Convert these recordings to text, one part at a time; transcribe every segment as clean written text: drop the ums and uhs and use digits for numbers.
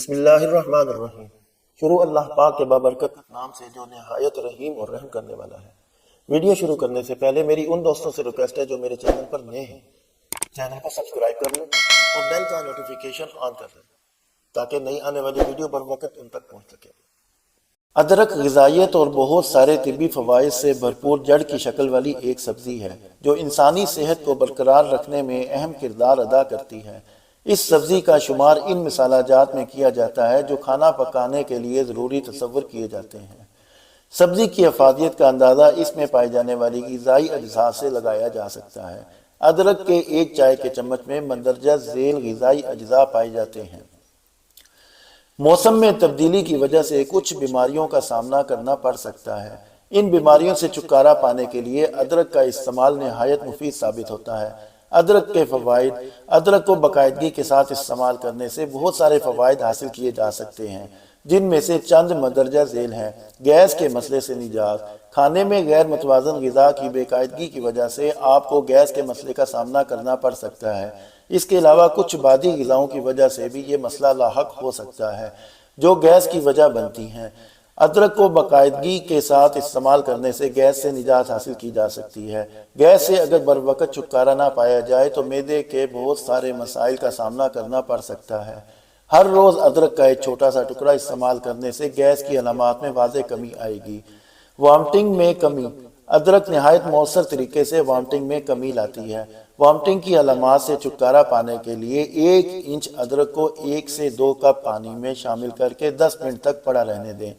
بسم اللہ الرحمن الرحیم۔ شروع اللہ پاک کے بابرکت نام سے جو نہایت رحیم اور رحم کرنے والا ہے۔ ویڈیو شروع کرنے سے پہلے میری ان دوستوں سے ریکویسٹ ہے جو میرے چینل پر نئے ہیں، چینل کو سبسکرائب کر لیں اور بیل کا نوٹیفیکیشن آن کر لیں تاکہ نئی آنے والی ویڈیو بر وقت ان تک پہنچ سکے۔ ادرک غذائیت اور بہت سارے طبی فوائد سے بھرپور جڑ کی شکل والی ایک سبزی ہے جو انسانی صحت کو برقرار رکھنے میں اہم کردار ادا کرتی ہے۔ اس سبزی کا شمار ان مسالہ جات میں کیا جاتا ہے جو کھانا پکانے کے لیے ضروری تصور کیے جاتے ہیں۔ سبزی کی افادیت کا اندازہ اس میں پائی جانے والی غذائی اجزاء سے لگایا جا سکتا ہے۔ ادرک کے ایک چائے کے چمچ میں مندرجہ ذیل غذائی اجزاء پائے جاتے ہیں۔ موسم میں تبدیلی کی وجہ سے کچھ بیماریوں کا سامنا کرنا پڑ سکتا ہے۔ ان بیماریوں سے چھٹکارا پانے کے لیے ادرک کا استعمال نہایت مفید ثابت ہوتا ہے۔ ادرک کے فوائد۔ ادرک کو باقاعدگی کے ساتھ استعمال کرنے سے بہت سارے فوائد حاصل کیے جا سکتے ہیں، جن میں سے چند مندرجہ ذیل ہیں۔ گیس کے مسئلے سے نجات۔ کھانے میں غیر متوازن غذا کی بے قاعدگی کی وجہ سے آپ کو گیس کے مسئلے کا سامنا کرنا پڑ سکتا ہے۔ اس کے علاوہ کچھ بعدی غذاؤں کی وجہ سے بھی یہ مسئلہ لاحق ہو سکتا ہے جو گیس کی وجہ بنتی ہیں۔ ادرک کو باقاعدگی کے ساتھ استعمال کرنے سے گیس سے نجات حاصل کی جا سکتی ہے۔ گیس سے اگر بروقت چھٹکارا نہ پایا جائے تو معدے کے بہت سارے مسائل کا سامنا کرنا پڑ سکتا ہے۔ ہر روز ادرک کا ایک چھوٹا سا ٹکڑا استعمال کرنے سے گیس کی علامات میں واضح کمی آئے گی۔ وامٹنگ میں کمی۔ ادرک نہایت مؤثر طریقے سے وامٹنگ میں کمی لاتی ہے۔ وامٹنگ کی علامات سے چھٹکارا پانے کے لیے 1 انچ ادرک کو 1 سے 2 کپ پانی میں شامل کر کے 10 منٹ تک پڑا رہنے دیں۔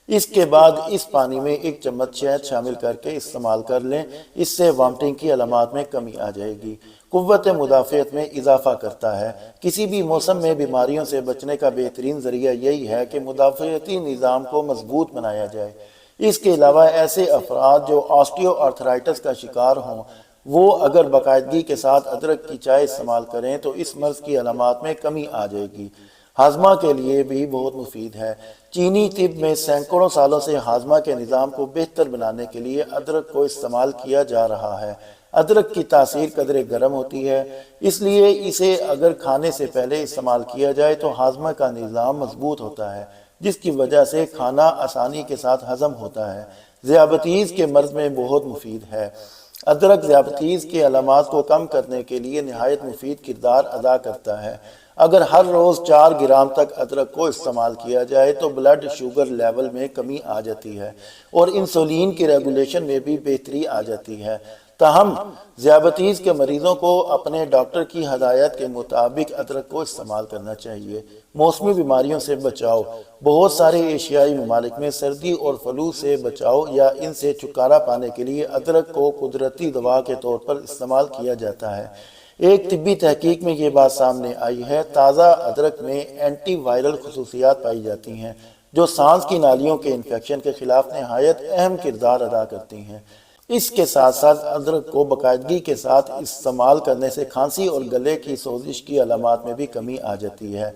اس کے بعد اس پانی میں 1 چمچ شہد شامل کر کے استعمال کر لیں۔ اس سے وامٹنگ کی علامات میں کمی آ جائے گی۔ قوت مدافعت میں اضافہ کرتا ہے۔ کسی بھی موسم میں بیماریوں سے بچنے کا بہترین ذریعہ یہی ہے کہ مدافعتی نظام کو مضبوط بنایا جائے۔ اس کے علاوہ ایسے افراد جو آسٹیو آرتھرائٹس کا شکار ہوں وہ اگر باقاعدگی کے ساتھ ادرک کی چائے استعمال کریں تو اس مرض کی علامات میں کمی آ جائے گی۔ ہاضمہ کے لیے بھی بہت مفید ہے۔ چینی طب میں سینکڑوں سالوں سے ہاضمہ کے نظام کو بہتر بنانے کے لیے ادرک کو استعمال کیا جا رہا ہے۔ ادرک کی تاثیر قدرے گرم ہوتی ہے، اس لیے اسے اگر کھانے سے پہلے استعمال کیا جائے تو ہاضمہ کا نظام مضبوط ہوتا ہے، جس کی وجہ سے کھانا آسانی کے ساتھ ہضم ہوتا ہے۔ ذیابیطس کے مرض میں بہت مفید ہے۔ ادرک ذیابیطس کے علامات کو کم کرنے کے لیے نہایت مفید کردار ادا کرتا ہے۔ اگر ہر روز 4 گرام تک ادرک کو استعمال کیا جائے تو بلڈ شوگر لیول میں کمی آ جاتی ہے اور انسولین کی ریگولیشن میں بھی بہتری آ جاتی ہے۔ تاہم ذیابیطس کے مریضوں کو اپنے ڈاکٹر کی ہدایت کے مطابق ادرک کو استعمال کرنا چاہیے۔ موسمی بیماریوں سے بچاؤ۔ بہت سارے ایشیائی ممالک میں سردی اور فلو سے بچاؤ یا ان سے چھٹکارا پانے کے لیے ادرک کو قدرتی دوا کے طور پر استعمال کیا جاتا ہے۔ ایک طبی تحقیق میں یہ بات سامنے آئی ہے، تازہ ادرک میں اینٹی وائرل خصوصیات پائی جاتی ہیں جو سانس کی نالیوں کے انفیکشن کے خلاف نہایت اہم کردار ادا کرتی ہیں۔ اس کے ساتھ ساتھ ادرک کو باقاعدگی کے ساتھ استعمال کرنے سے کھانسی اور گلے کی سوزش کی علامات میں بھی کمی آ جاتی ہے۔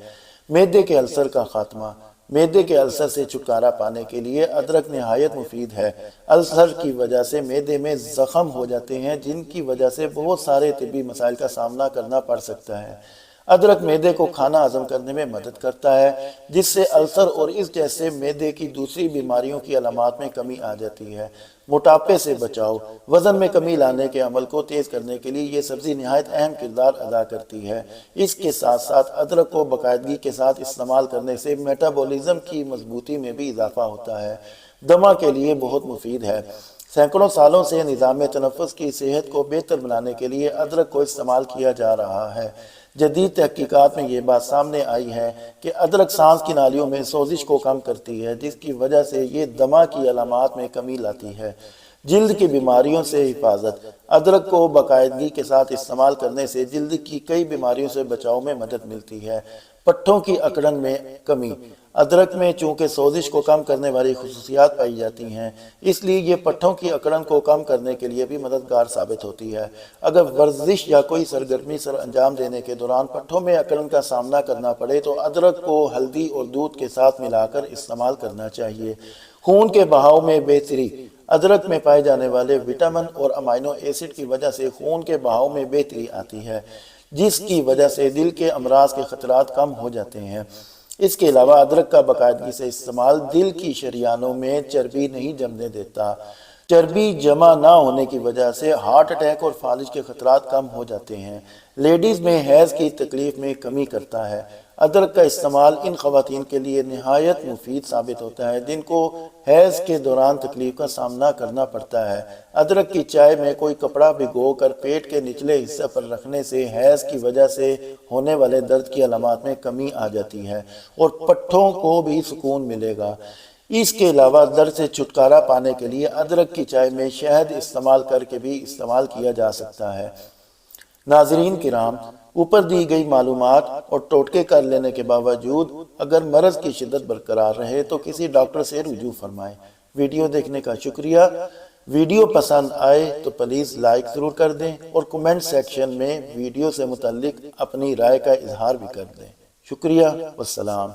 معدے کے السر کا خاتمہ۔ معدے کے السر سے چھٹکارا پانے کے لیے ادرک نہایت مفید ہے۔ السر کی وجہ سے معدے میں زخم ہو جاتے ہیں جن کی وجہ سے بہت سارے طبی مسائل کا سامنا کرنا پڑ سکتا ہے۔ ادرک معدے کو کھانا ہضم کرنے میں مدد کرتا ہے جس سے السر اور اس جیسے معدے کی دوسری بیماریوں کی علامات میں کمی آ جاتی ہے۔ موٹاپے سے بچاؤ۔ وزن میں کمی لانے کے عمل کو تیز کرنے کے لیے یہ سبزی نہایت اہم کردار ادا کرتی ہے۔ اس کے ساتھ ساتھ ادرک کو باقاعدگی کے ساتھ استعمال کرنے سے میٹابولزم کی مضبوطی میں بھی اضافہ ہوتا ہے۔ دمہ کے لیے بہت مفید ہے۔ سینکڑوں سالوں سے نظام تنفس کی صحت کو بہتر بنانے کے لیے ادرک کو استعمال کیا جا رہا ہے۔ جدید تحقیقات میں یہ بات سامنے آئی ہے کہ ادرک سانس کی نالیوں میں سوزش کو کم کرتی ہے جس کی وجہ سے یہ دمہ کی علامات میں کمی لاتی ہے۔ جلد کی بیماریوں سے حفاظت۔ ادرک کو باقاعدگی کے ساتھ استعمال کرنے سے جلد کی کئی بیماریوں سے بچاؤ میں مدد ملتی ہے۔ پٹھوں کی اکڑن میں کمی۔ ادرک میں چونکہ سوزش کو کم کرنے والی خصوصیات پائی جاتی ہیں اس لیے یہ پٹھوں کی اکڑن کو کم کرنے کے لیے بھی مددگار ثابت ہوتی ہے۔ اگر ورزش یا کوئی سرگرمی سر انجام دینے کے دوران پٹھوں میں اکڑن کا سامنا کرنا پڑے تو ادرک کو ہلدی اور دودھ کے ساتھ ملا کر استعمال کرنا چاہیے۔ خون کے بہاؤ میں بہتری۔ ادرک میں پائے جانے والے وٹامن اور امائنو ایسڈ کی وجہ سے خون کے بہاؤ میں بہتری آتی ہے جس کی وجہ سے دل کے امراض کے خطرات کم ہو جاتے ہیں۔ اس کے علاوہ ادرک کا باقاعدگی سے استعمال دل کی شریانوں میں چربی نہیں جمنے دیتا۔ چربی جمع نہ ہونے کی وجہ سے ہارٹ اٹیک اور فالج کے خطرات کم ہو جاتے ہیں۔ لیڈیز میں حیض کی تکلیف میں کمی کرتا ہے۔ ادرک کا استعمال ان خواتین کے لیے نہایت مفید ثابت ہوتا ہے جن کو حیض کے دوران تکلیف کا سامنا کرنا پڑتا ہے۔ ادرک کی چائے میں کوئی کپڑا بھگو کر پیٹ کے نچلے حصے پر رکھنے سے حیض کی وجہ سے ہونے والے درد کی علامات میں کمی آ جاتی ہے اور پٹھوں کو بھی سکون ملے گا۔ اس کے علاوہ درد سے چھٹکارا پانے کے لیے ادرک کی چائے میں شہد استعمال کر کے بھی استعمال کیا جا سکتا ہے۔ ناظرین کرام، اوپر دی گئی معلومات اور ٹوٹکے کر لینے کے باوجود اگر مرض کی شدت برقرار رہے تو کسی ڈاکٹر سے رجوع فرمائیں۔ ویڈیو دیکھنے کا شکریہ۔ ویڈیو پسند آئے تو پلیز لائک ضرور کر دیں اور کومنٹ سیکشن میں ویڈیو سے متعلق اپنی رائے کا اظہار بھی کر دیں۔ شکریہ والسلام۔